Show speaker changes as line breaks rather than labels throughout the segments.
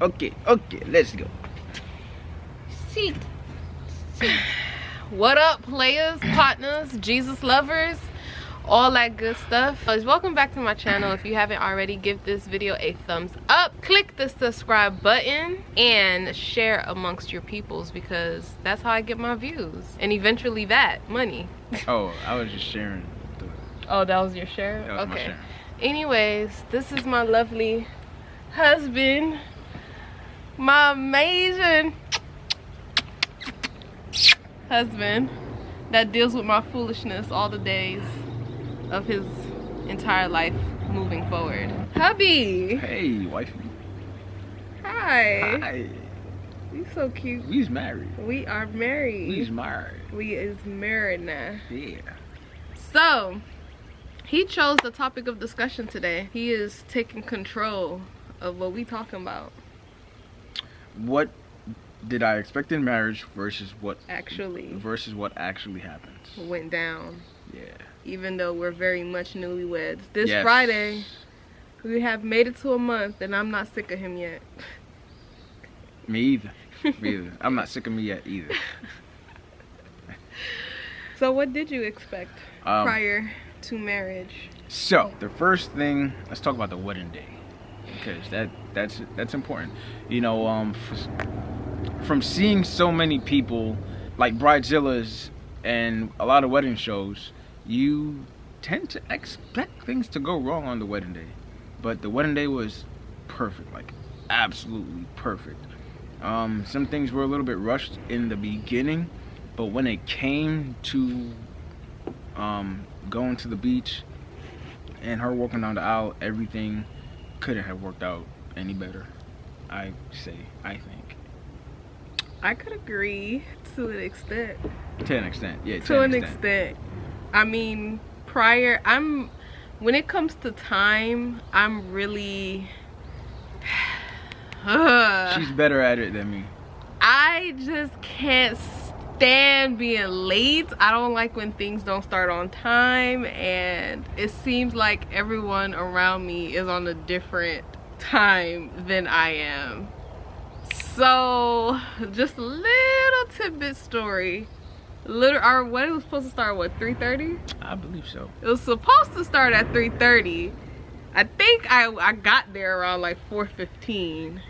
Okay, let's go.
Seat. What up, players, partners, Jesus lovers, all that good stuff. Welcome back to my channel. If you haven't already, give this video a thumbs up, click the subscribe button, and share amongst your peoples, because that's how I get my views and eventually that money.
Oh, I was just sharing.
Oh, that was your share?
That was my share.
Anyways, this is my lovely husband, my amazing husband that deals with my foolishness all the days of his entire life moving forward. Hubby!
Hey, wifey.
Hi.
Hi.
You so cute.
We's married.
We are married.
We's married.
We is married now.
Yeah.
So, he chose the topic of discussion today. He is taking control of what we talking about.
What did I expect in marriage versus what
actually
happens?
Went down.
Yeah.
Even though we're very much newlyweds. This
Yes.
Friday, we have made it to a month, and I'm not sick of him yet.
Me either. Me either. I'm not sick of me yet either.
So what did you expect prior to marriage?
So the first thing, let's talk about the wedding day, because that's important. You know, from seeing so many people like bridezillas and a lot of wedding shows, you tend to expect things to go wrong on the wedding day. But the wedding day was perfect, like absolutely perfect. Some things were a little bit rushed in the beginning, but when it came to going to the beach and her walking down the aisle, everything couldn't have worked out any better. I think.
I could agree to an extent.
To an extent, yeah.
To an extent. I mean, when it comes to time, I'm really...
She's better at it than me.
I just can't stand being late. I don't like when things don't start on time, and it seems like everyone around me is on a different time than I am. So, just a little tidbit story. Our wedding was supposed to start, what, 3:30?
I believe so.
It was supposed to start at 3:30. I think I got there around like 4:15.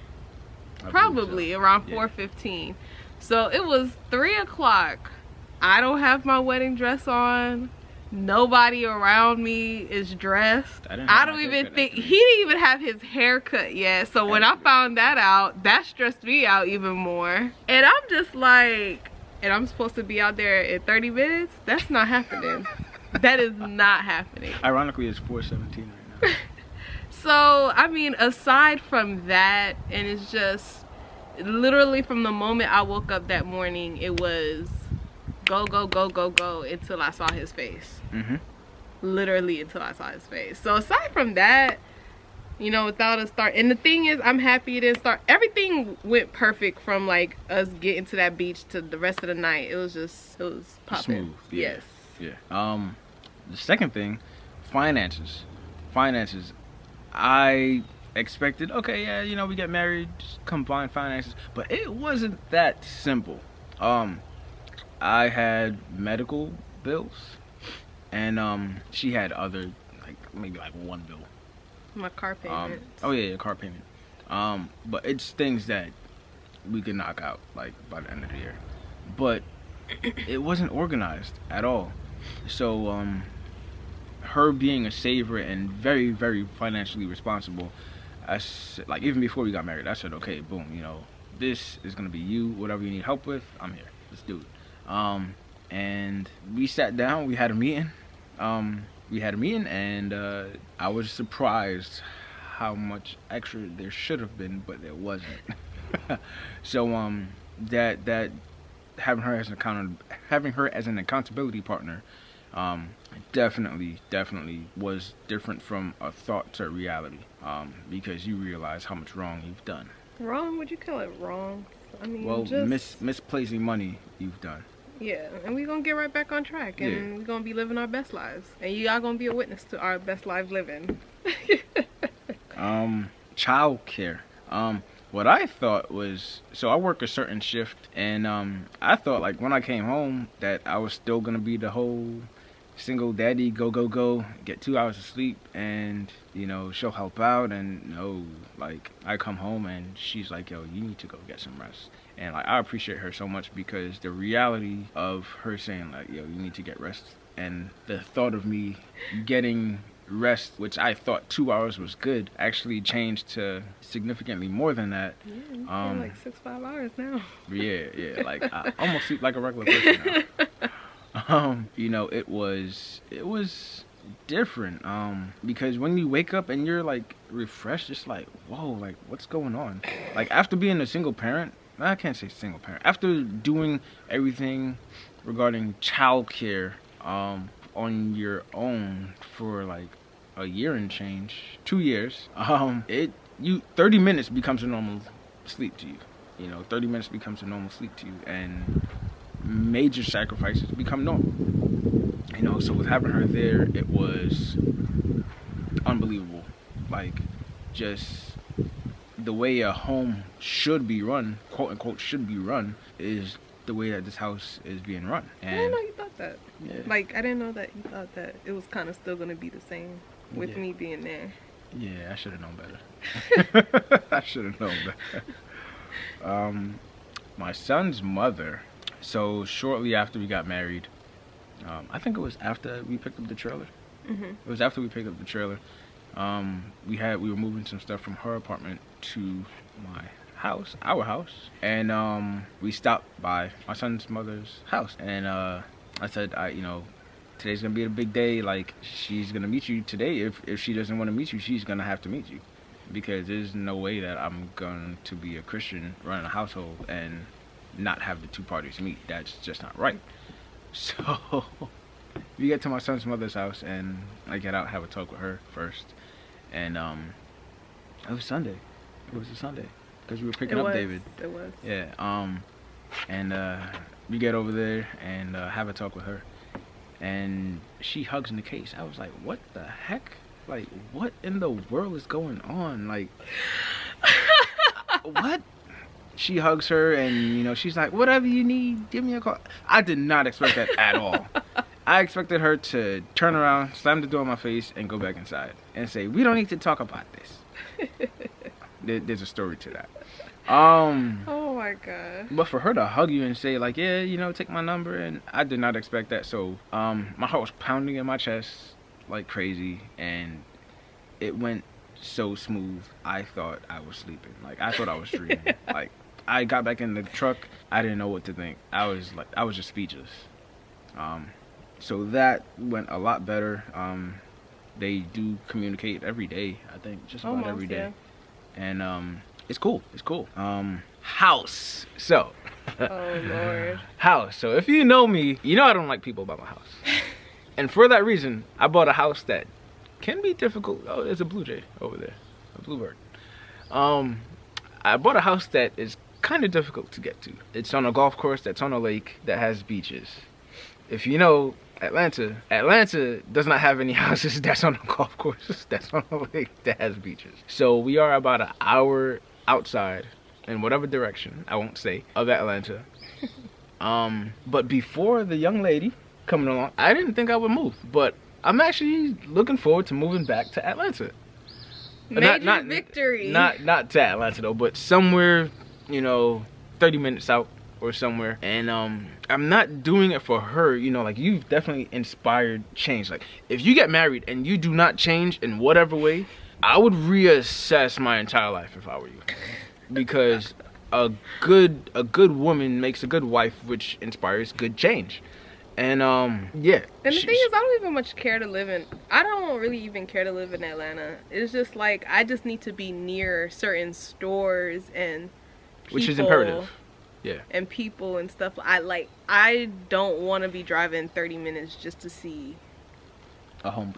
Probably so. Around 4:15. So it was 3 o'clock. I don't have my wedding dress on. Nobody around me is dressed. I don't even think he didn't even have his hair cut yet. So when I found that out, that stressed me out even more. And I'm just like, and I'm supposed to be out there in 30 minutes? That's not happening. That is not happening.
Ironically, it's 4:17 right now.
So, I mean, aside from that, and it's just literally from the moment I woke up that morning, it was go, go, go, go, go until I saw his face. Literally until I saw his face. So aside from that, you know, without a start, and the thing is, I'm happy it didn't start. Everything went perfect from like us getting to that beach to the rest of the night. It was popping.
Smooth. Yeah.
Yes.
Yeah. The second thing, finances. I expected, okay, yeah, you know, we get married, just combine finances, but it wasn't that simple. I had medical bills, and she had other, like maybe like one bill.
My car payment.
Oh yeah, your car payment. But it's things that we could knock out like by the end of the year. But it wasn't organized at all. So her being a saver and very, very financially responsible, I said, like, even before we got married, I said, okay, boom, you know, this is gonna be you. Whatever you need help with, I'm here. Let's do it. And we sat down. We had a meeting. And I was surprised how much extra there should have been, but there wasn't. So that having her as an accountability partner, definitely was different from a thought to reality, because you realize how much wrong you've done.
Wrong? Would you call it wrong? I mean,
well,
just
misplacing money you've done.
Yeah, and we're gonna get right back on track, and we're gonna be living our best lives, and you are gonna be a witness to our best life living.
Child care. What I thought was, so I work a certain shift, and I thought like when I came home that I was still gonna be the whole single daddy, go, get 2 hours of sleep, and she'll help out. And no, like I come home and she's like, yo, you need to go get some rest. And like I appreciate her so much, because the reality of her saying like, yo, you need to get rest, and the thought of me getting rest, which I thought 2 hours was good, actually changed to significantly more than that.
Yeah, you feel like 6-5 hours now.
Yeah, like I almost sleep like a regular person now. It was different, because when you wake up and you're like refreshed, it's like, whoa, like what's going on? Like after being a single parent, I can't say single parent, after doing everything regarding childcare on your own for like a year and change, 2 years, 30 minutes becomes a normal sleep to you. 30 minutes becomes a normal sleep to you, and major sacrifices become normal. So with having her there, it was unbelievable. Like, just the way a home should be run, quote unquote, should be run, is the way that this house is being run. And
I didn't know you thought that.
Yeah.
Like, I didn't know that you thought that it was kind of still going to be the same with me being there.
Yeah, I should have known better. I should have known better. My son's mother, so shortly after we got married, I think it was after we picked up the trailer.
Mm-hmm.
It was after we picked up the trailer. We were moving some stuff from her apartment to our house, and we stopped by my son's mother's house, and I said, today's gonna be a big day. Like, she's gonna meet you today. If she doesn't want to meet you, she's gonna have to meet you, because there's no way that I'm going to be a Christian running a household and not have the two parties meet. That's just not right. So we get to my son's mother's house, and I get out, have a talk with her first, and it was Sunday. It was a Sunday, because we were picking up David.
It was.
Yeah. And we get over there and have a talk with her, and she hugs Nicaise. I was like, what the heck? Like, what in the world is going on? Like, what? She hugs her, and she's like, whatever you need, give me a call. I did not expect that at all. I expected her to turn around, slam the door in my face, and go back inside and say, we don't need to talk about this. There's a story to that.
Oh my god.
But for her to hug you and say like, yeah, take my number, and I did not expect that. So my heart was pounding in my chest like crazy, and it went so smooth. I thought I was sleeping. Like, I thought I was dreaming. Like, I got back in the truck, I didn't know what to think. I was just speechless. So that went a lot better. They do communicate every day, I think, just about every day.
Yeah.
And it's cool. House. So
oh Lord.
House. So if you know me, I don't like people about my house. And for that reason, I bought a house that can be difficult. Oh, there's a blue jay over there, a bluebird. I bought a house that is kind of difficult to get to. It's on a golf course that's on a lake that has beaches. If you know Atlanta does not have any houses that's on a golf course that's on a lake that has beaches. So we are about an hour outside in whatever direction, I won't say, of Atlanta. But before the young lady coming along, I didn't think I would move, but I'm actually looking forward to moving back to Atlanta.
Major victory.
Not to Atlanta though, but somewhere, 30 minutes out or somewhere. And I'm not doing it for her, like, you've definitely inspired change. Like, if you get married and you do not change in whatever way, I would reassess my entire life if I were you. Because a good woman makes a good wife, which inspires good change. And yeah.
And the thing is, I don't even much care to live in. I don't really even care to live in Atlanta. It's just like, I just need to be near certain stores and people,
which is imperative. Yeah.
And people and stuff. I don't want to be driving 30 minutes just to see
a home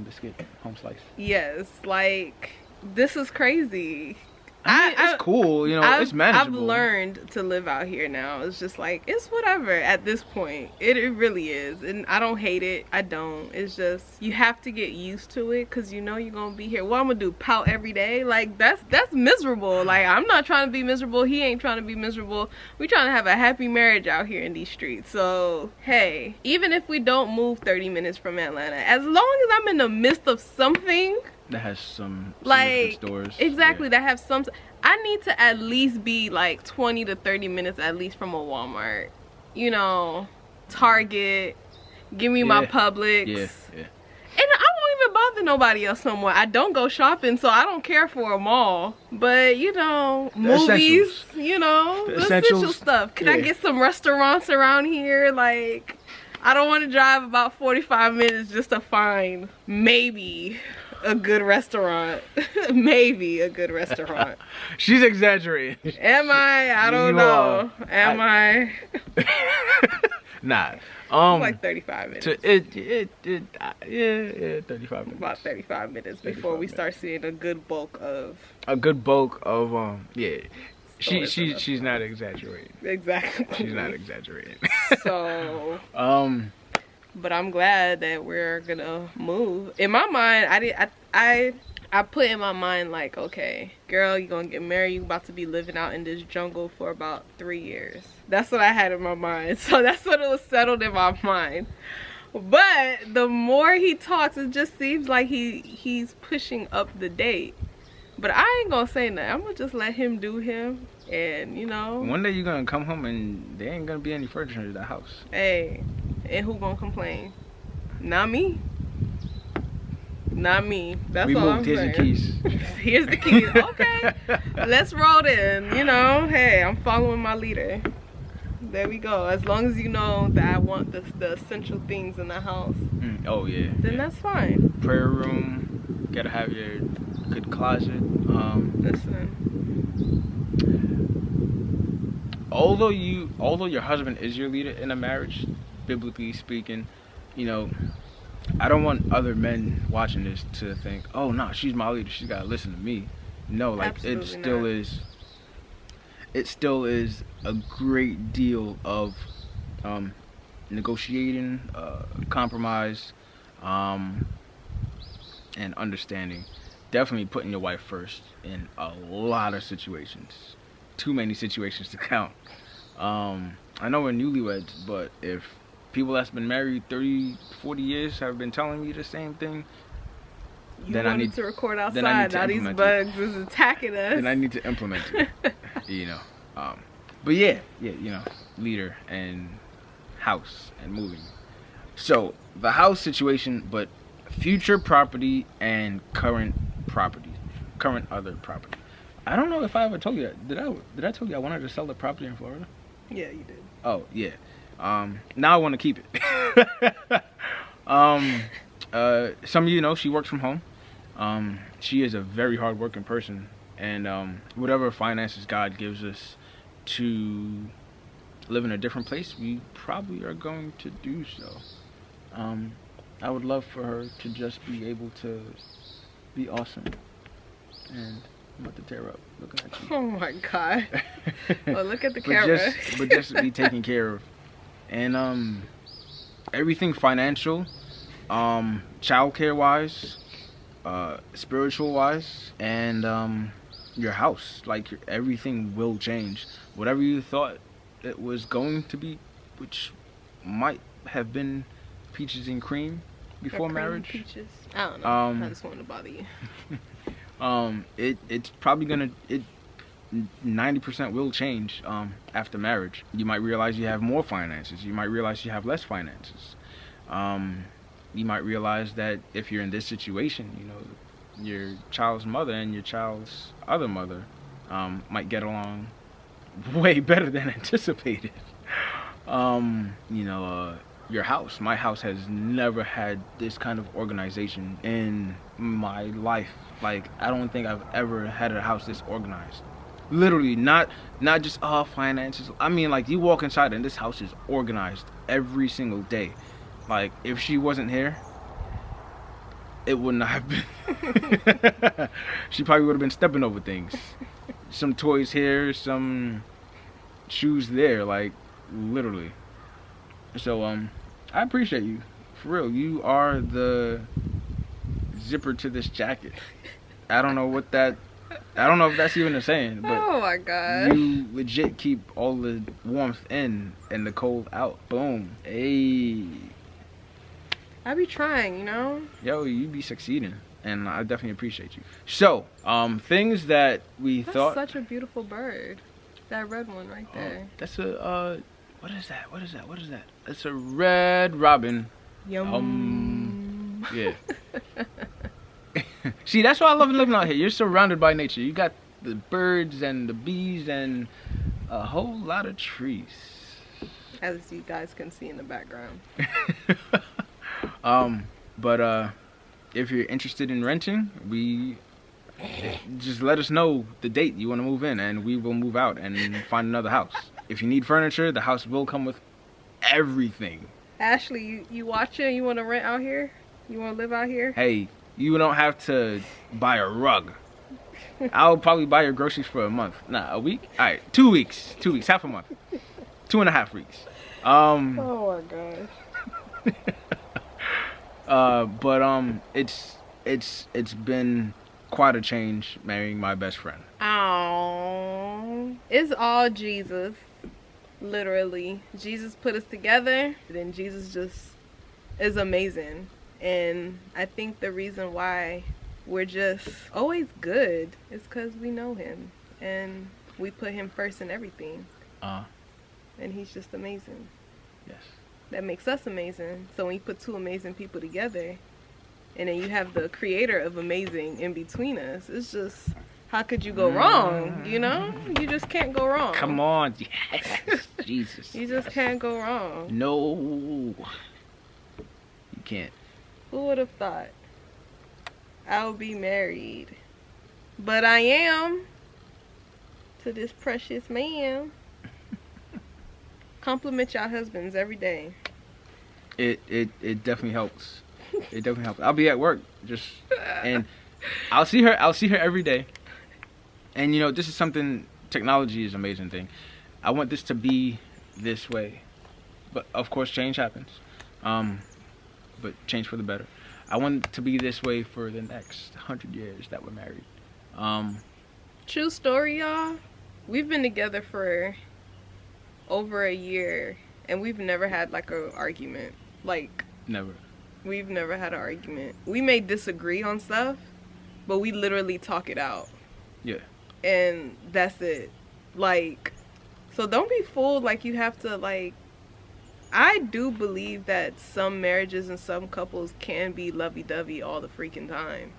biscuit, home slice.
Yes, like, this is crazy.
I mean, it's cool, you know, it's manageable.
I've learned to live out here now. It's just like, it's whatever at this point. It really is. And I don't hate it. I don't. It's just, you have to get used to it because you know you're going to be here. What I'm going to do, pout every day? Like, that's miserable. Like, I'm not trying to be miserable. He ain't trying to be miserable. We trying to have a happy marriage out here in these streets. So, hey, even if we don't move 30 minutes from Atlanta, as long as I'm in the midst of something
that has some
like
stores.
Exactly, that have some. I need to at least be like 20 to 30 minutes at least from a Walmart, you know, Target. Give me my Publix.
Yeah.
And I won't even bother nobody else no more. I don't go shopping, so I don't care for a mall. But you know, movies, you know, the essential stuff. Can I get some restaurants around here? Like, I don't want to drive about 45 minutes just to find maybe a good restaurant. Maybe a good restaurant.
She's exaggerating.
Am I? I don't know. Am I?
Nah.
Like 35 minutes.
Yeah, 35 minutes.
About 35 minutes before we start seeing a good bulk of.
Yeah. She's not exaggerating.
Exactly.
She's not exaggerating.
So. But I'm glad that we're gonna move. In my mind, I put in my mind like, okay, girl, you're gonna get married. You about to be living out in this jungle for about 3 years. That's what I had in my mind. So that's what it was settled in my mind. But the more he talks, it just seems like he's pushing up the date. But I ain't gonna say nothing. I'm gonna just let him do him. And you know,
one day you're gonna come home and there ain't gonna be any furniture in the house.
Hey, and who gonna complain? Not me. Not me. That's all I'm saying.
Here's the keys.
Here's the keys. Okay, let's roll in. You know, hey, I'm following my leader. There we go. As long as you know that I want the essential things in the house.
Oh yeah.
Then that's fine.
Prayer room. Gotta have your good closet.
Listen.
Although your husband is your leader in a marriage, biblically speaking, you know, I don't want other men watching this to think, oh no, she's my leader, she's gotta listen to me. No, like
Absolutely
it still is a great deal of negotiating, compromise, and understanding. Definitely putting your wife first in a lot of situations. Too many situations to count. I know we're newlyweds, but if people that's been married 30, 40 years have been telling me the same thing,
then I need to record outside. Now these bugs is attacking us.
Then I need to implement it. You know. But yeah, you know, leader and house and moving. So the house situation, but future property and current other property. I don't know if I ever told you that. Did I tell you I wanted to sell the property in Florida?
Yeah, you did.
Oh yeah. Now I want to keep it. Some of you know she works from home. She is a very hard-working person, and whatever finances God gives us to live in a different place, we probably are going to do so. I would love for her to just be able to be awesome. And I'm about to tear up looking at you.
Oh my God. Well, look at the camera.
But just be taken care of. And everything financial, childcare wise, spiritual wise, and your house. Like everything will change. Whatever you thought it was going to be, which might have been peaches and cream before marriage.
Peaches. I don't know. I just wanted to bother you.
It's probably gonna 90% will change after marriage. You might realize you have more finances. You might realize you have less finances. You might realize that if you're in this situation, you know, your child's mother and your child's other mother might get along way better than anticipated. You know, your house. My house has never had this kind of organization in my life. Like, I don't think I've ever had a house this organized. Literally, not just finances. I mean, like, you walk inside and this house is organized every single day. Like, if she wasn't here, it would not have been. She probably would have been stepping over things. some toys here, some shoes there, like literally. So I appreciate you. For real, you are the zipper to this jacket. I don't know if that's even a saying, but
oh my gosh.
you legit keep all the warmth in and the cold out. Boom. Hey.
I be trying, you know?
Yo, you be succeeding, and I definitely appreciate you. So, things that we thought.
That's such a beautiful bird. That red one right there.
That's a, what is that? That's a red robin.
Yum.
Yeah. See, that's why I love living out here. You're surrounded by nature. You got the birds and the bees and a whole lot of trees.
As you guys can see in the background.
But if you're interested in renting, just let us know the date you want to move in, and we will move out and find another house. If you need furniture, the house will come with everything.
Ashley, you watching? You want to rent out here? You want to live out here?
Hey, you don't have to buy a rug. I'll probably buy your groceries for a month. Nah, a week? All right, 2 weeks. 2 weeks, half a month. 2.5 weeks.
Oh my gosh.
But it's been quite a change marrying my best friend.
Oh, it's all Jesus. Literally, Jesus put us together. Then Jesus just is amazing, and I think the reason why we're just always good is because we know him and we put him first in everything. And he's just amazing.
Yes.
That makes us amazing. So when you put two amazing people together, and then you have the creator of amazing in between us, it's just, how could you go wrong? You know, you just can't go wrong.
Come on, yes. Jesus.
You just can't go wrong.
No, you can't.
Who would have thought I would be married? But I am to this precious man. Compliment your husbands every day.
It definitely helps. It definitely helps. I'll be at work and I'll see her every day. And you know, this is something, technology is an amazing thing. I want this to be this way. But of course change happens. But change for the better. I want it to be this way for the next 100 years that we're married.
True story, y'all. We've been together for over a year and we've never had like an argument. Like,
never.
We've never had an argument. We may disagree on stuff, but we literally talk it out.
Yeah.
And that's it. Like, so don't be fooled like you have to, like, I do believe that some marriages and some couples can be lovey-dovey all the freaking time.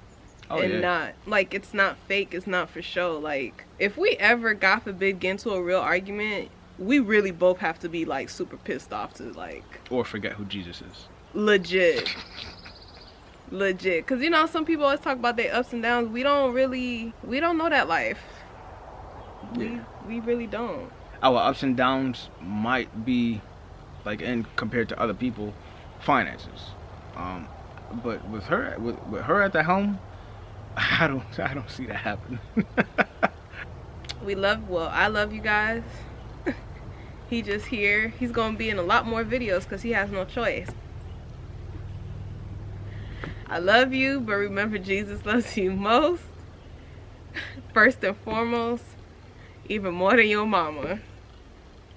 Oh,
and
yeah.
not, like, it's not fake, it's not for show. Like, if we ever, God forbid, get into a real argument, we really both have to be, like, super pissed off to, like...
Or forget who Jesus is.
Legit. Because, you know, some people always talk about their ups and downs. We don't know that life.
Yeah.
We really don't.
Our ups and downs might be, like, in compared to other people, finances. But with her at the helm, I don't see that happening.
I love you guys. He just here. He's gonna be in a lot more videos because he has no choice. I love you, but remember Jesus loves you most. First and foremost, even more than your mama.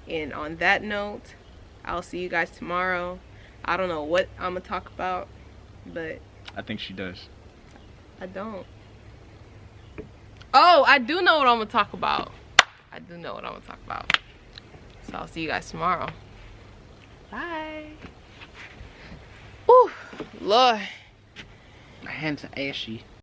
And on that note, I'll see you guys tomorrow. I don't know what I'm gonna talk about, but
I think she does.
I don't. Oh, I do know what I'm gonna talk about. So I'll see you guys tomorrow. Bye. Ooh, Lord.
My hands are ashy.